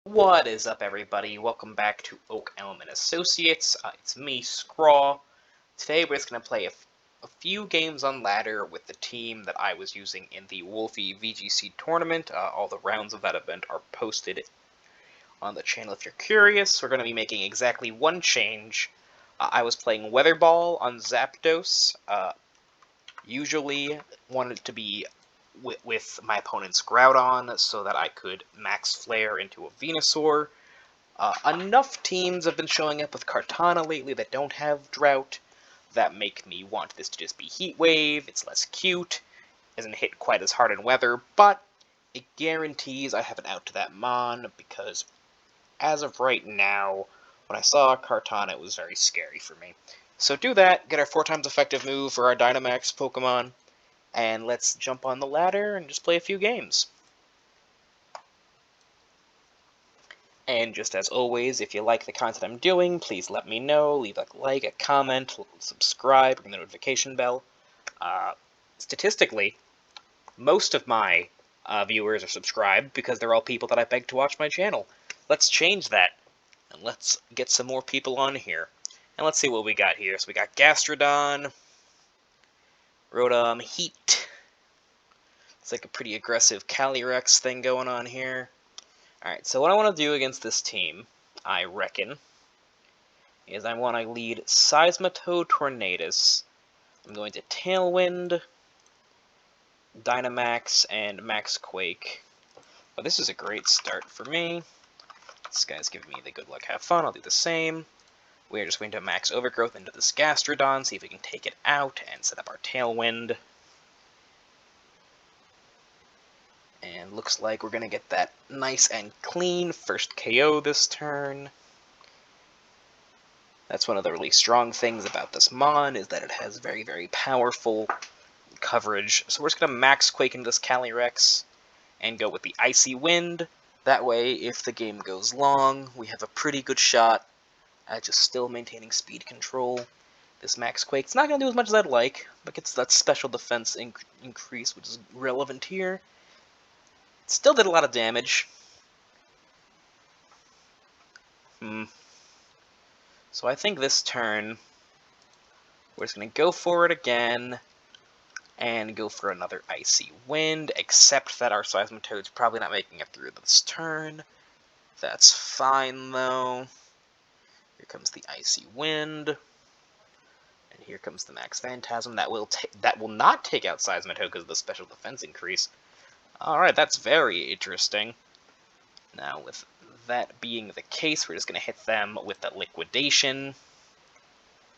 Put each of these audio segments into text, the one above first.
What is up, everybody? Welcome back to Oak Elm and Associates. It's me, Scraw. Today we're just going to play a few games on ladder with the team that I was using in the Wolfeyvgc tournament. All the rounds of that event are posted on the channel if you're curious. We're going to be making exactly one change. I was playing Weatherball on Zapdos. Usually wanted it to be with my opponent's Groudon so that I could max Flare into a Venusaur. Enough teams have been showing up with Kartana lately that don't have Drought that make me want this to just be Heat Wave. It's less cute, isn't hit quite as hard in weather, but it guarantees I have an out to that Mon, because as of right now, when I saw Kartana, it was very scary for me. So do that, get our 4x effective move for our Dynamax Pokemon, and let's jump on the ladder and just play a few games. And just as always, if you like the content I'm doing, please let me know. Leave a like, a comment, subscribe, ring the notification bell. Statistically, most of my viewers are subscribed because they're all people that I beg to watch my channel. Let's change that, and let's get some more people on here. And let's see what we got here. So we got Gastrodon, Rotom, Heat. It's like a pretty aggressive Calyrex thing going on here. Alright, so what I want to do against this team, I reckon, is I want to lead Seismitoad Tornadus. I'm going to Tailwind, Dynamax, and Max Quake. But this is a great start for me. This guy's giving me the good luck, have fun. I'll do the same. We're just going to Max Overgrowth into this Gastrodon, see if we can take it out, and set up our Tailwind. And looks like we're going to get that nice and clean first KO this turn. That's one of the really strong things about this Mon, is that it has very, very powerful coverage. So we're just going to Max Quake into this Calyrex and go with the Icy Wind. That way, if the game goes long, we have a pretty good shot at just still maintaining speed control. This Max Quake's not going to do as much as I'd like, but gets that special defense increase, which is relevant here. Still did a lot of damage. So I think this turn, we're just going to go for it again, and go for another Icy Wind, except that our Seismitoad's probably not making it through this turn. That's fine, though. Here comes the Icy Wind, and here comes the Max Phantasm. That will not take out Seismitoad because of the special defense increase. Alright, that's very interesting. Now, with that being the case, we're just going to hit them with the Liquidation,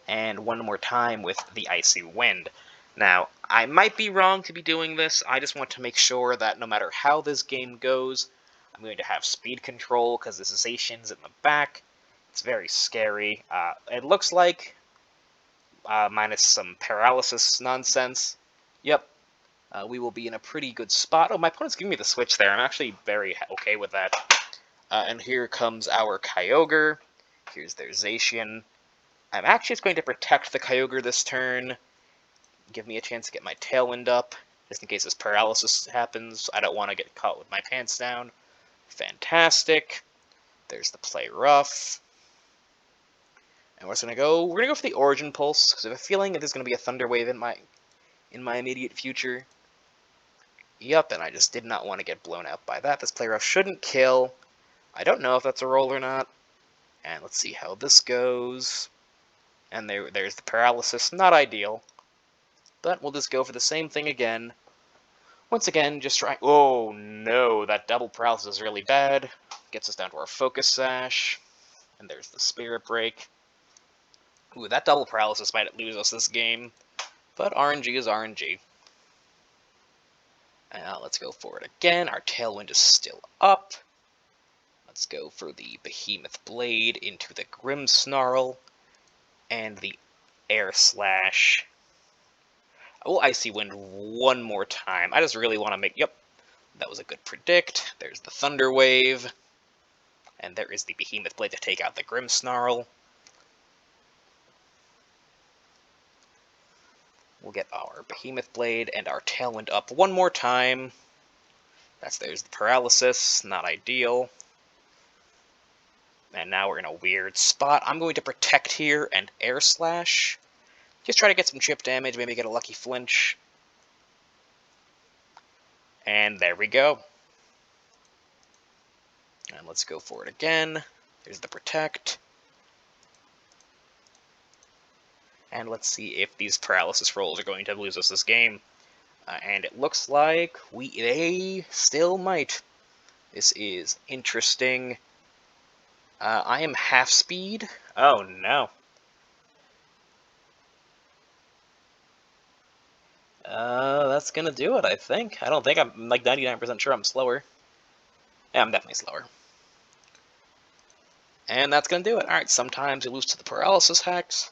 and one more time with the Icy Wind. Now, I might be wrong to be doing this. I just want to make sure that no matter how this game goes, I'm going to have speed control, because this is Zacian's in the back. It's very scary. It looks like, minus some paralysis nonsense, yep, we will be in a pretty good spot. Oh, my opponent's giving me the switch there. I'm actually very okay with that. And here comes our Kyogre. Here's their Zacian. I'm actually just going to protect the Kyogre this turn. Give me a chance to get my Tailwind up, just in case this paralysis happens. I don't want to get caught with my pants down. Fantastic. There's the Play Rough. And we're gonna go for the Origin Pulse, because I have a feeling that there's gonna be a Thunder Wave in my immediate future. Yup, and I just did not want to get blown out by that. This Play Rough shouldn't kill. I don't know if that's a roll or not. And let's see how this goes. And there's the paralysis. Not ideal. But we'll just go for the same thing again. Once again, just try. Oh no, that double paralysis is really bad. Gets us down to our Focus Sash. And there's the Spirit Break. Ooh, that double paralysis might lose us this game. But RNG is RNG. Now let's go for it again. Our Tailwind is still up. Let's go for the Behemoth Blade into the Grimmsnarl and the Air Slash. I will Icy Wind one more time. I just really want to make... Yep, that was a good predict. There's the Thunder Wave. And there is the Behemoth Blade to take out the Grimmsnarl. We'll get our Behemoth Blade and our Tailwind up one more time. There's the paralysis, not ideal. And now we're in a weird spot. I'm going to protect here and air slash. Just try to get some chip damage, maybe get a lucky flinch. And there we go. And let's go for it again. There's the protect. And let's see if these paralysis rolls are going to lose us this game. And it looks like they still might. This is interesting. I am half speed. Oh no. That's gonna do it, I think. I don't think I'm like 99% sure I'm slower. Yeah, I'm definitely slower. And that's gonna do it. Alright, sometimes you lose to the paralysis hex.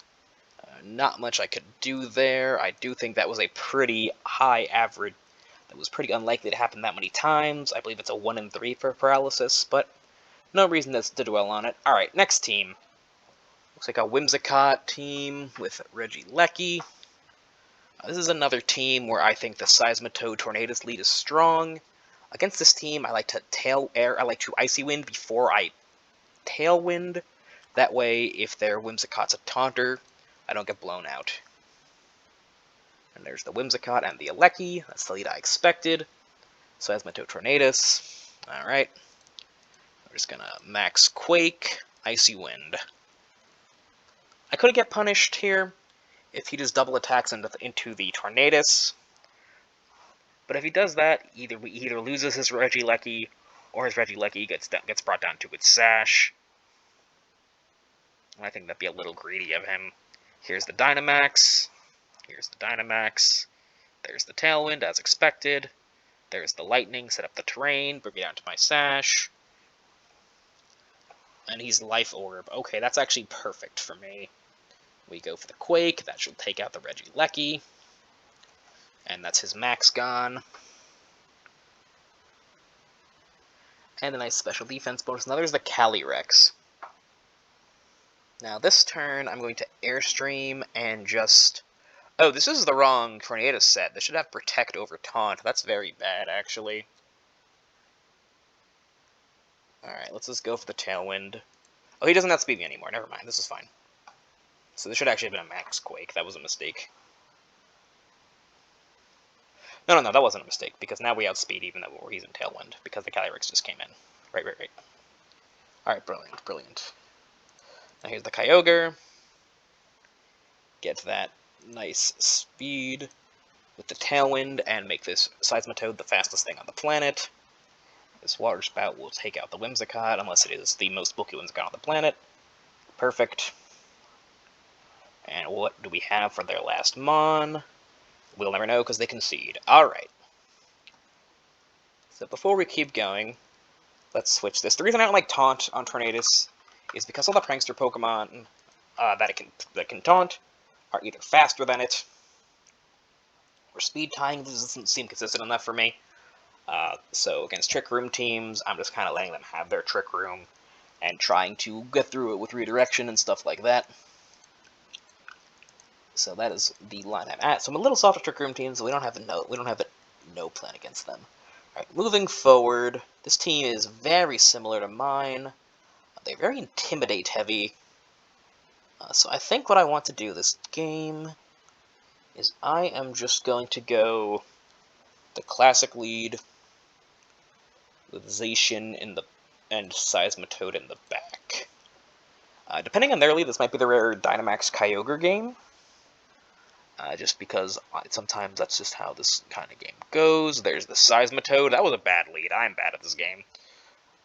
Not much I could do there. I do think that was a pretty high average. That was pretty unlikely to happen that many times. I believe it's a 1 in 3 for paralysis, but no reason to dwell on it. Alright, next team. Looks like a Whimsicott team with Regieleki. This is another team where I think the Seismitoad Tornadus lead is strong. Against this team, I like to Icy Wind before I Tailwind. That way, if their Whimsicott's a taunter, I don't get blown out. And there's the Whimsicott and the Alecki. That's the lead I expected. Seismitoad Tornadus. Alright. We're just gonna max Quake, Icy Wind. I could get punished here if he just double attacks into the Tornadus. But if he does that, he either loses his Regieleki, or his Regieleki gets brought down to its Sash. And I think that'd be a little greedy of him. Here's the Dynamax. Here's the Dynamax. There's the Tailwind, as expected. There's the Lightning, set up the terrain, bring it down to my Sash. And he's Life Orb. Okay, that's actually perfect for me. We go for the Quake. That should take out the Regieleki. And that's his max gone. And a nice special defense bonus. Now there's the Calyrex. Now this turn, I'm going to Airstream and just... Oh, this is the wrong Tornadus set. This should have Protect over Taunt. That's very bad, actually. Alright, let's just go for the Tailwind. Oh, he doesn't have Speed me anymore. Never mind, this is fine. So this should actually have been a Max Quake. That was a mistake. No, that wasn't a mistake, because now we outspeed even though he's in Tailwind, because the Calyrex just came in. Right. Alright, brilliant. Now here's the Kyogre. Get that nice speed with the Tailwind, and make this Seismitoad the fastest thing on the planet. This Water Spout will take out the Whimsicott, unless it is the most bulky Whimsicott on the planet. Perfect. And what do we have for their last Mon? We'll never know because they concede. Alright. So before we keep going, let's switch this. The reason I don't like Taunt on Tornadus is because all the Prankster Pokemon that can Taunt are either faster than it, or speed tying. This doesn't seem consistent enough for me. So against Trick Room teams, I'm just kind of letting them have their Trick Room and trying to get through it with redirection and stuff like that. So that is the line I'm at. So I'm a little soft at Trick Room teams, so we don't have a no plan against them. Alright, moving forward, this team is very similar to mine. They're very Intimidate heavy. So I think what I want to do this game is I am just going to go the classic lead with Zacian in the and Seismitoad in the back. Depending on their lead, this might be the rare Dynamax Kyogre game. Just because sometimes that's just how this kind of game goes. There's the Seismitoad. That was a bad lead. I'm bad at this game.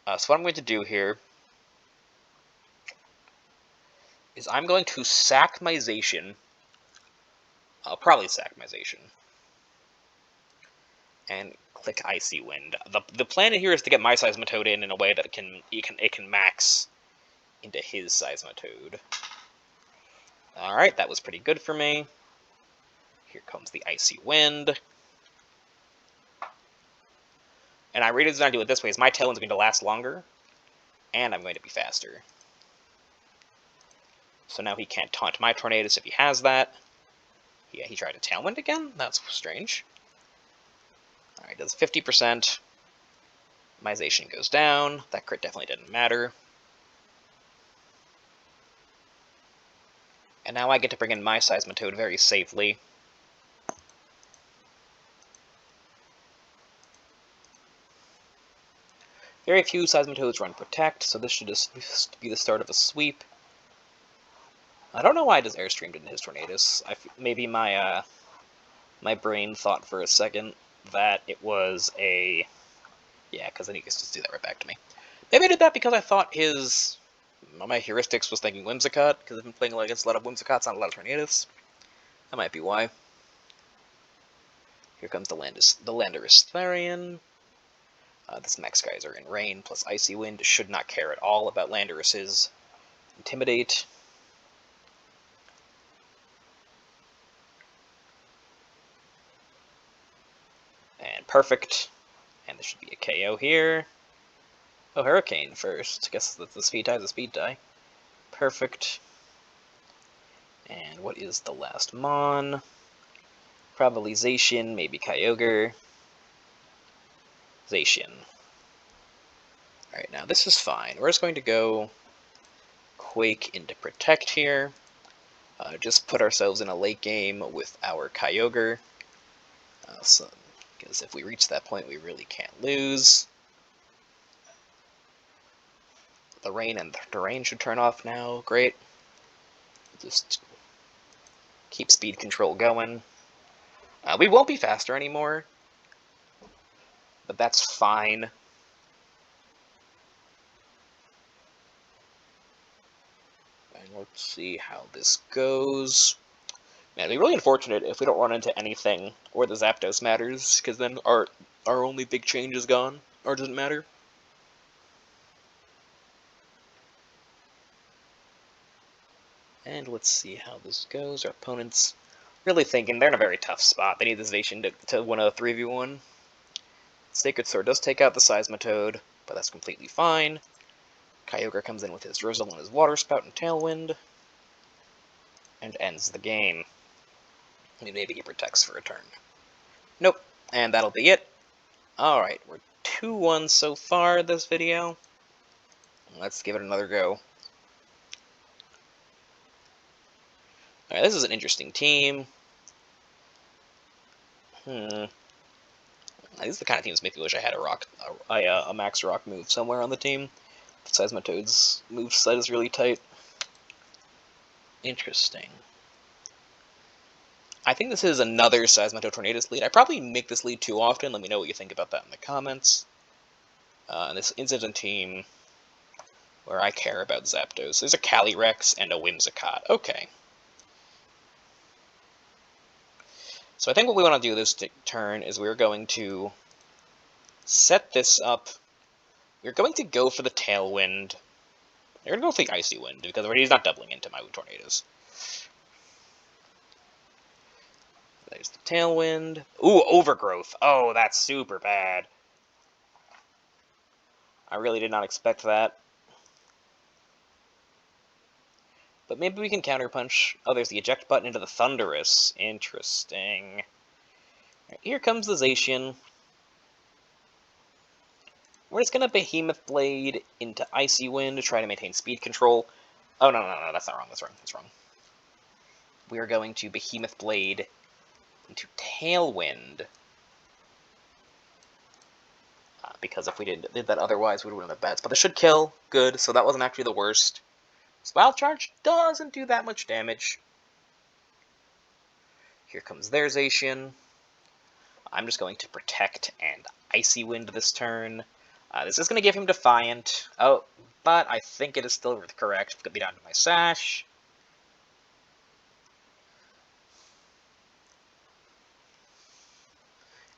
So what I'm going to do here is I'm going to sack my Zacian. I'll probably sack my Zacian. And click Icy Wind. The plan here is to get my Seismitoad in a way that it can max into his Seismitoad. Alright, that was pretty good for me. Here comes the Icy Wind. And I really designed to do it this way, is my Tailwind's going to last longer, and I'm going to be faster. So now he can't taunt my Tornadus if he has that. Yeah, he tried to Tailwind again? That's strange. Alright, does 50%. My Zacian goes down. That crit definitely didn't matter. now I get to bring in my Seismitoad very safely. Very few Seismitoads run Protect, so this should just be the start of a sweep. I don't know why I just Airstreamed into his Tornadus. Maybe my my brain thought for a second that it was a... Yeah, because then he gets to just do that right back to me. Maybe I did that because I thought my heuristics was thinking Whimsicott, because I've been playing against a lot of Whimsicotts, not a lot of Tornadus. That might be why. Here comes the Landorus Therian. This Max Geyser in Rain plus Icy Wind should not care at all about Landorus's Intimidate. And perfect. And there should be a KO here. Oh, Hurricane first. I guess that's the speed tie is a speed tie. Perfect. And what is the last Mon? Probably Zacian, maybe Kyogre. Zacian. Alright, now this is fine. We're just going to go Quake into Protect here. Just put ourselves in a late game with our Kyogre. Because if we reach that point, we really can't lose. The rain and the terrain should turn off now. Great. Just keep speed control going. We won't be faster anymore, but that's fine. And let's see how this goes. Man, it'd be really unfortunate if we don't run into anything or the Zapdos matters, because then our only big change is gone, or doesn't matter. And let's see how this goes. Our opponent's really thinking they're in a very tough spot. They need this Zacian to win a 3v1. Sacred Sword does take out the Seismitoad, but that's completely fine. Kyogre comes in with his Drizzle and his Water Spout and Tailwind, and ends the game. Maybe he protects for a turn. Nope, and that'll be it. Alright, we're 2-1 so far this video. Let's give it another go. Alright, this is an interesting team. These are the kind of teams that make me wish I had a Max Rock move somewhere on the team. The Seismitoad's move set is really tight. Interesting. I think this is another Seismitoad Tornadus lead. I probably make this lead too often. Let me know what you think about that in the comments. This is a team where I care about Zapdos. There's a Calyrex and a Whimsicott. Okay. So I think what we want to do this turn is we're going to set this up. We're going to go for the Tailwind. We're going to go for the Icy Wind, because he's not doubling into my Tornadus. There's the Tailwind. Ooh, Overgrowth. Oh, that's super bad. I really did not expect that. But maybe we can counterpunch. Oh, there's the eject button into the Thundurus. Interesting. Right, here comes the Zacian. We're just going to Behemoth Blade into Icy Wind to try to maintain speed control. Oh, no, that's not wrong. That's wrong. We are going to Behemoth Blade into Tailwind. Because if we did that otherwise, we would win the bets. But this should kill. Good, so that wasn't actually the worst. Wild Charge doesn't do that much damage. Here comes their Zacian. I'm just going to Protect and Icy Wind this turn. This is going to give him Defiant. Oh, but I think it is still correct. It's going to be down to my Sash.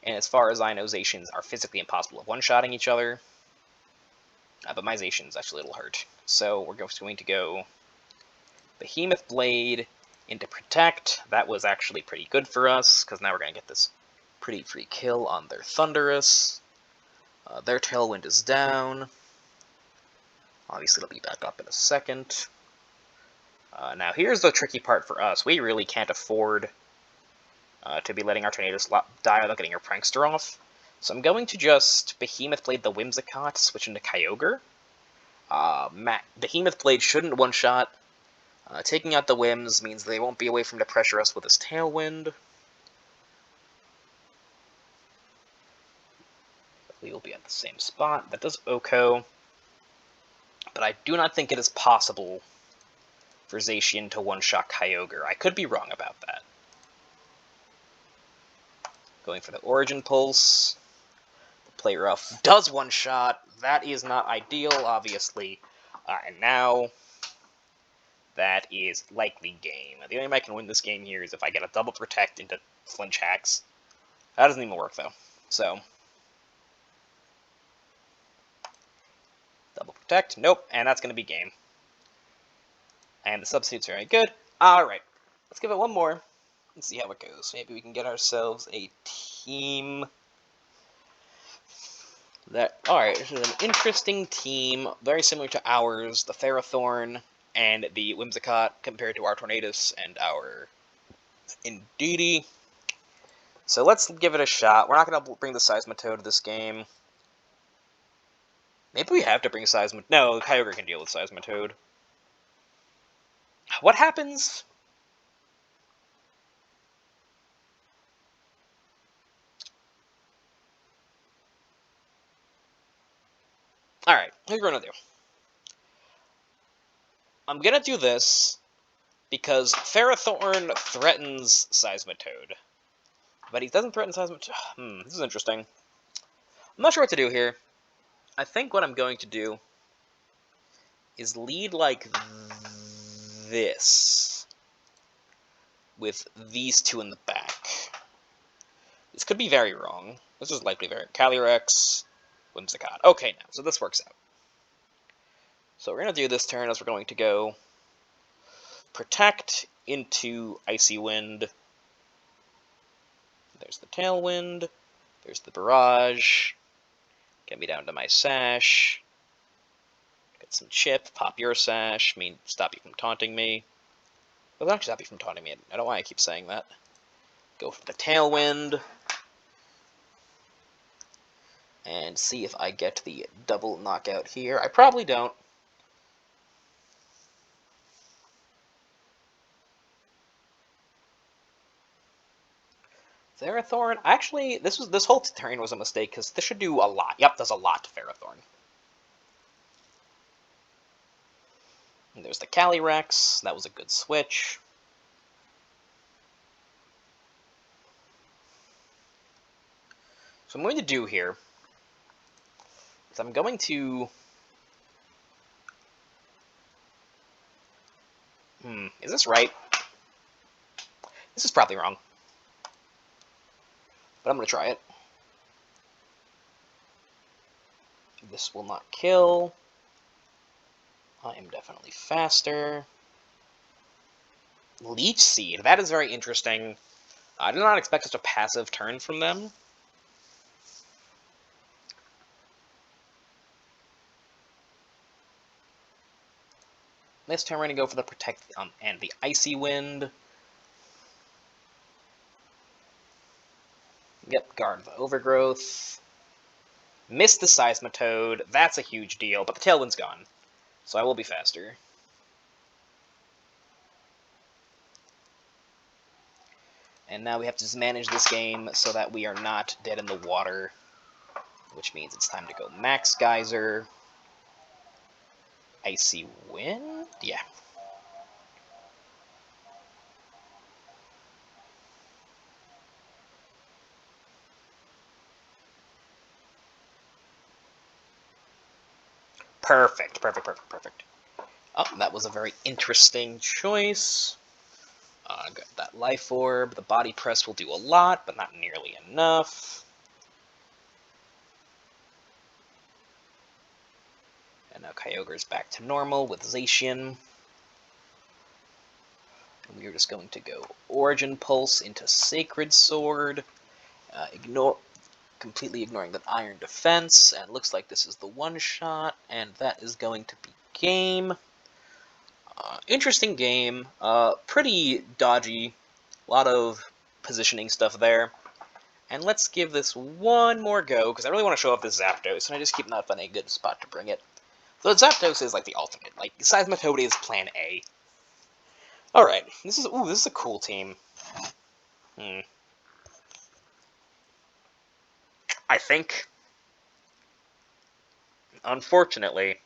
And as far as I know, Zacians are physically impossible of one-shotting each other. But my Zacian's actually a little hurt. So we're just going to go Behemoth Blade into Protect. That was actually pretty good for us, because now we're going to get this pretty free kill on their Thundurus. Their Tailwind is down. Obviously, it'll be back up in a second. Now, here's the tricky part for us. We really can't afford to be letting our Tornadus die without getting our Prankster off. So I'm going to just Behemoth Blade the Whimsicott, switch into Kyogre. Behemoth Blade shouldn't one-shot Taking out the whims means they won't be away from to pressure us with his Tailwind. We will be at the same spot. That does Oko. But I do not think it is possible for Zacian to one-shot Kyogre. I could be wrong about that. Going for the Origin Pulse. The Play Rough does one-shot. That is not ideal, obviously. And now, that is likely game. The only way I can win this game here is if I get a double Protect into Flinch Hacks. That doesn't even work, though. So, double Protect, nope, and that's going to be game. And the substitute's very good. Alright, let's give it one more and see how it goes. Maybe we can get ourselves a team. Alright, this is an interesting team, very similar to ours, the Ferrothorn and the Whimsicott, compared to our Tornadus and our Indeedee. So let's give it a shot. We're not going to bring the Seismitoad to this game. Maybe we have to bring Seismitoad. No, Kyogre can deal with Seismitoad. What happens? Alright, here's what I'm going to do. I'm going to do this because Ferrothorn threatens Seismitoad. But he doesn't threaten Seismitoad. This is interesting. I'm not sure what to do here. I think what I'm going to do is lead like this, with these two in the back. This could be very wrong. This is likely very... Calyrex, Whimsicott. Okay, now, so this works out. So we're going to do this turn as we're going to go Protect into Icy Wind. There's the Tailwind. There's the Barrage. Get me down to my Sash. Get some Chip. Pop your Sash. Stop you from taunting me. Well, not stop you from taunting me. I don't know why I keep saying that. Go for the Tailwind. And see if I get the double knockout here. I probably don't. Ferrothorn? Actually, this whole turn was a mistake, because this should do a lot. Yep, does a lot to Ferrothorn. And there's the Calyrex. That was a good switch. So what I'm going to do here is I'm going to... is this right? This is probably wrong. But I'm going to try it. This will not kill. I am definitely faster. Leech Seed. That is very interesting. I did not expect such a passive turn from them. This turn we're going to go for the Protect and the Icy Wind. Yep, guard the Overgrowth. Missed the Seismitoad. That's a huge deal, but the Tailwind's gone. So I will be faster. And now we have to just manage this game so that we are not dead in the water. Which means it's time to go Max Geyser. Icy Wind? Yeah. Perfect, perfect, perfect, perfect. Oh, that was a very interesting choice. Got that Life Orb. The Body Press will do a lot, but not nearly enough. And now Kyogre's back to normal with Zacian. And we are just going to go Origin Pulse into Sacred Sword. Completely ignoring that Iron Defense, and looks like this is the one-shot, and that is going to be game. Interesting game, pretty dodgy, a lot of positioning stuff there. And let's give this one more go, because I really want to show off this Zapdos, and I just keep not finding a good spot to bring it. So Zapdos is like the ultimate, like Seismitoad is plan A. Alright, this is a cool team. I think, unfortunately,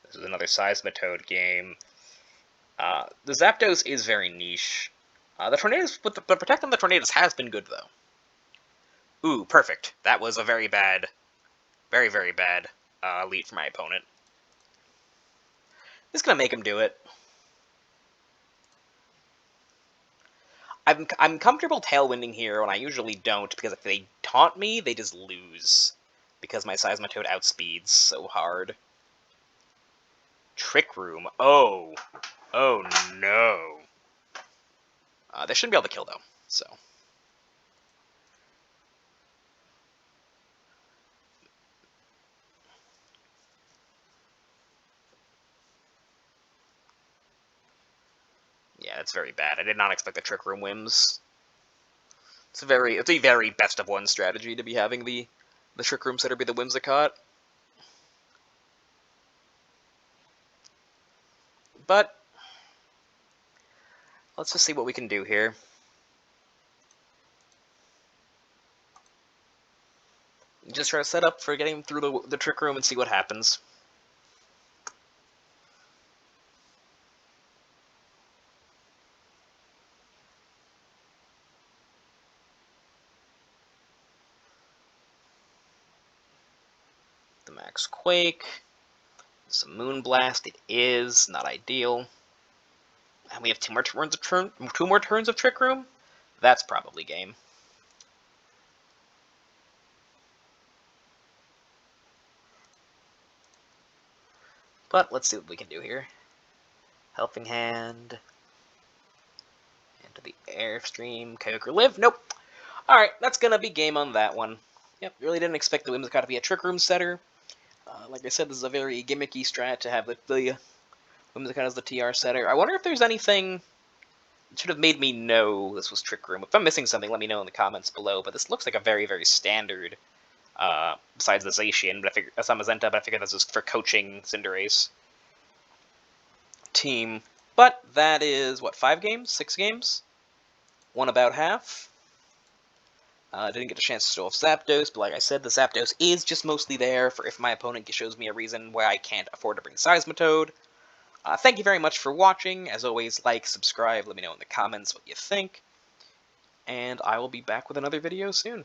this is another Seismitoad game. The Zapdos is very niche. The Tornadoes, but protecting the Tornadoes has been good, though. Ooh, perfect. That was a very bad, very, very bad lead for my opponent. Just gonna make him do it. I'm comfortable tailwinding here when I usually don't, because if they taunt me, they just lose. Because my Seismitoad outspeeds so hard. Trick Room. Oh. Oh no. They shouldn't be able to kill, though, so. Yeah, that's very bad. I did not expect the Trick Room whims. It's a very best of one strategy to be having the Trick Room setter be the Whimsicott. But let's just see what we can do here. Just try to set up for getting through the Trick Room and see what happens. The Max Quake. Some Moonblast. It is not ideal. And we have two more turns of Trick Room. That's probably game. But let's see what we can do here. Helping Hand. Into the Airstream. Kyogre Live. Nope. Alright, that's gonna be game on that one. Yep, really didn't expect the Whimsicott to be a Trick Room setter. Like I said, this is a very gimmicky strat to have the Whimsicott as the TR setter. I wonder if there's anything that should have made me know this was Trick Room. If I'm missing something, let me know in the comments below. But this looks like a very, very standard, besides the Zacian, but I figure Samazenta, but I figure this is for coaching Cinderace team. But that is, what, 5 games? 6 games? One about half. Didn't get a chance to show off Zapdos, but like I said, the Zapdos is just mostly there for if my opponent shows me a reason why I can't afford to bring Seismitoad. Thank you very much for watching. As always, like, subscribe, let me know in the comments what you think. And I will be back with another video soon.